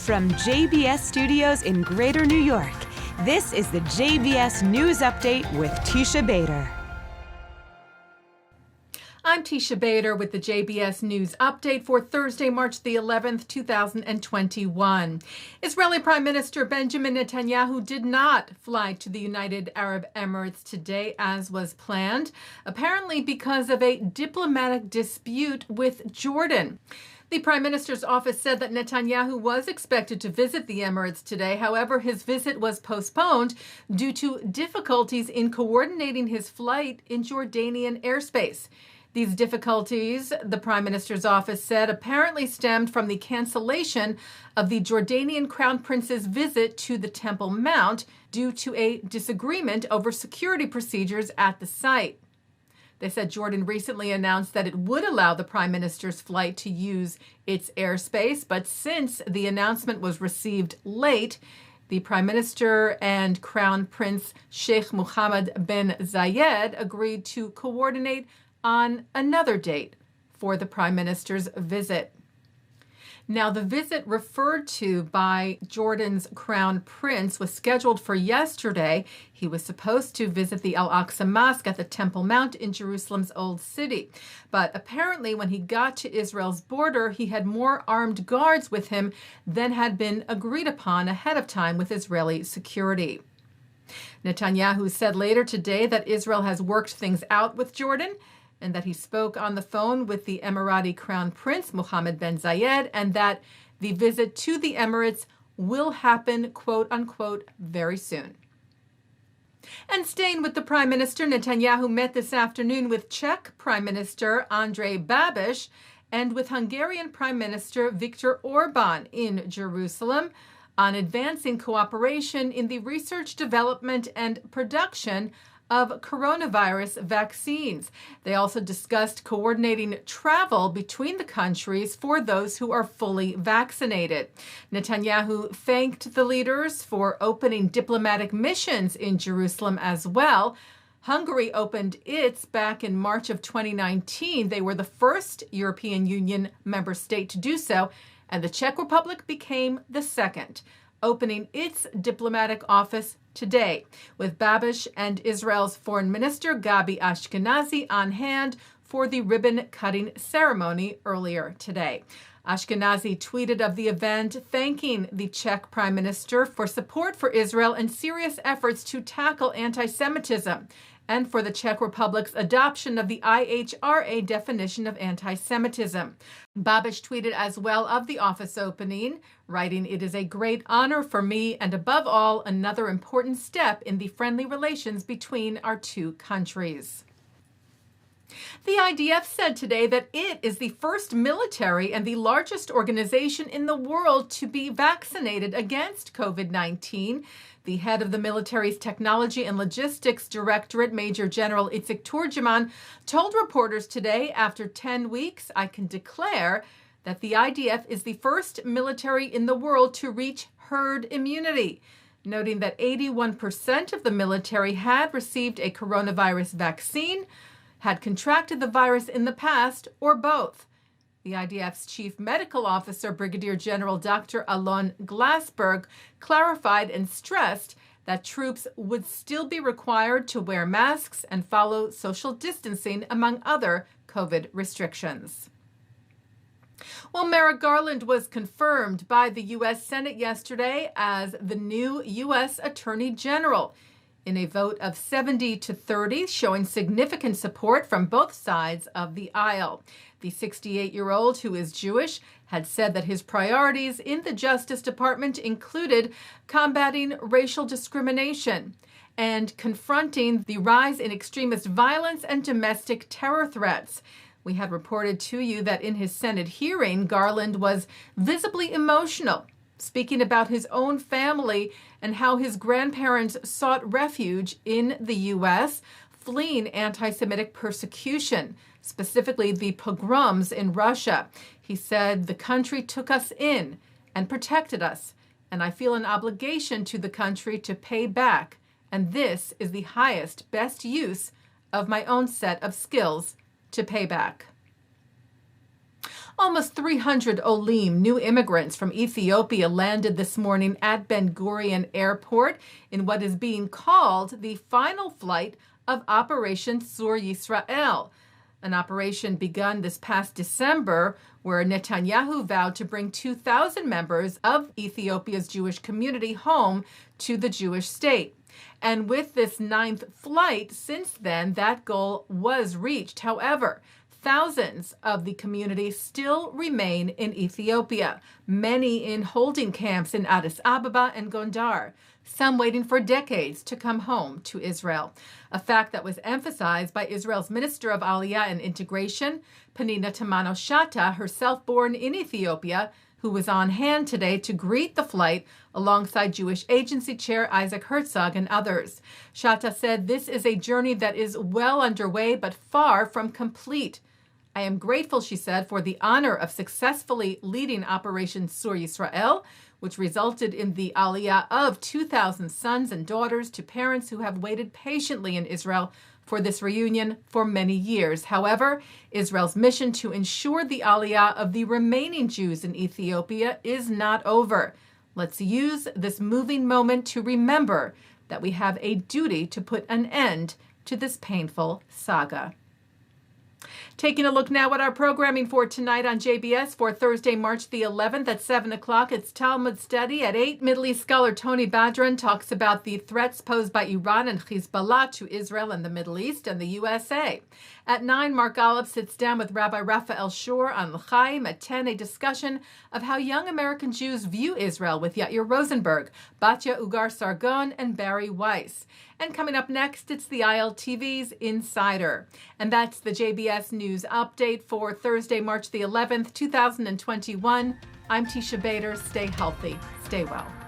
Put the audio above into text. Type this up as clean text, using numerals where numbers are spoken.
From JBS Studios in Greater New York, this is the JBS News Update with Teisha Bader. I'm Teisha Bader with the JBS News Update for Thursday, March the 11th, 2021. Israeli Prime Minister Benjamin Netanyahu did not fly to the United Arab Emirates today as was planned, apparently because of a diplomatic dispute with Jordan. The Prime Minister's office said that Netanyahu was expected to visit the Emirates today. However, his visit was postponed due to difficulties in coordinating his flight in Jordanian airspace. These difficulties, the Prime Minister's office said, apparently stemmed from the cancellation of the Jordanian Crown Prince's visit to the Temple Mount due to a disagreement over security procedures at the site. They said Jordan recently announced that it would allow the Prime Minister's flight to use its airspace, but since the announcement was received late, the Prime Minister and Crown Prince Sheikh Mohammed bin Zayed agreed to coordinate on another date for the Prime Minister's visit. Now, the visit referred to by Jordan's Crown Prince was scheduled for yesterday. He was supposed to visit the Al-Aqsa Mosque at the Temple Mount in Jerusalem's Old City. But apparently, when he got to Israel's border, he had more armed guards with him than had been agreed upon ahead of time with Israeli security. Netanyahu said later today that Israel has worked things out with Jordan, and that he spoke on the phone with the Emirati Crown Prince Mohammed bin Zayed, and that the visit to the Emirates will happen, quote unquote, very soon. And staying with the Prime Minister, Netanyahu met this afternoon with Czech Prime Minister Andrej Babiš and with Hungarian Prime Minister Viktor Orban in Jerusalem on advancing cooperation in the research, development, and production of coronavirus vaccines. They also discussed coordinating travel between the countries for those who are fully vaccinated. Netanyahu thanked the leaders for opening diplomatic missions in Jerusalem as well. Hungary opened its back in March of 2019. They were the first European Union member state to do so, and the Czech Republic became the second, opening its diplomatic office today, with Babiš and Israel's Foreign Minister Gabi Ashkenazi on hand for the ribbon-cutting ceremony earlier today. Ashkenazi tweeted of the event, thanking the Czech Prime Minister for support for Israel and serious efforts to tackle anti-Semitism, and for the Czech Republic's adoption of the IHRA definition of anti-Semitism. Babiš tweeted as well of the office opening, writing, "It is a great honor for me and above all, another important step in the friendly relations between our two countries." The IDF said today that it is the first military and the largest organization in the world to be vaccinated against COVID-19. The head of the military's Technology and Logistics Directorate, Major General Itzik Turgeman, told reporters today, after 10 weeks, I can declare that the IDF is the first military in the world to reach herd immunity, noting that 81% of the military had received a coronavirus vaccine, had contracted the virus in the past, or both. The IDF's chief medical officer, Brigadier General Dr. Alon Glassberg, clarified and stressed that troops would still be required to wear masks and follow social distancing, among other COVID restrictions. Well, Merrick Garland was confirmed by the U.S. Senate yesterday as the new U.S. Attorney General in a vote of 70-30, showing significant support from both sides of the aisle. The 68-year-old, who is Jewish, had said that his priorities in the Justice Department included combating racial discrimination and confronting the rise in extremist violence and domestic terror threats. We had reported to you that in his Senate hearing, Garland was visibly emotional, speaking about his own family and how his grandparents sought refuge in the U.S., fleeing anti-Semitic persecution, specifically the pogroms in Russia. He said, "The country took us in and protected us, and I feel an obligation to the country to pay back, and this is the highest, best use of my own set of skills to pay back." Almost 300 Olim, new immigrants from Ethiopia, landed this morning at Ben Gurion Airport in what is being called the final flight of Operation Surya, an operation begun this past December where Netanyahu vowed to bring 2,000 members of Ethiopia's Jewish community home to the Jewish state. And with this 9th flight, since then, that goal was reached. However, thousands of the community still remain in Ethiopia, many in holding camps in Addis Ababa and Gondar, some waiting for decades to come home to Israel, a fact that was emphasized by Israel's Minister of Aliyah and Integration, Peninnah Tamano-Shata, herself born in Ethiopia, who was on hand today to greet the flight alongside Jewish Agency Chair Isaac Herzog and others. Shata said this is a journey that is well underway but far from complete. I am grateful, she said, for the honor of successfully leading Operation Surya, which resulted in the aliyah of 2,000 sons and daughters to parents who have waited patiently in Israel for this reunion for many years. However, Israel's mission to ensure the aliyah of the remaining Jews in Ethiopia is not over. Let's use this moving moment to remember that we have a duty to put an end to this painful saga. Taking a look now at our programming for tonight on JBS for Thursday, March the 11th at 7 o'clock. It's Talmud Study. At 8, Middle East scholar Tony Badran talks about the threats posed by Iran and Hezbollah to Israel and the Middle East and the USA. At 9, Mark Golub sits down with Rabbi Raphael Shor on L'chaim. At 10, a discussion of how young American Jews view Israel with Yair Rosenberg, Batya Ugar-Sargon, and Barry Weiss. And coming up next, it's the ILTV's Insider. And that's the JBS News Update for Thursday, March the 11th, 2021. I'm Teisha Bader. Stay healthy. Stay well.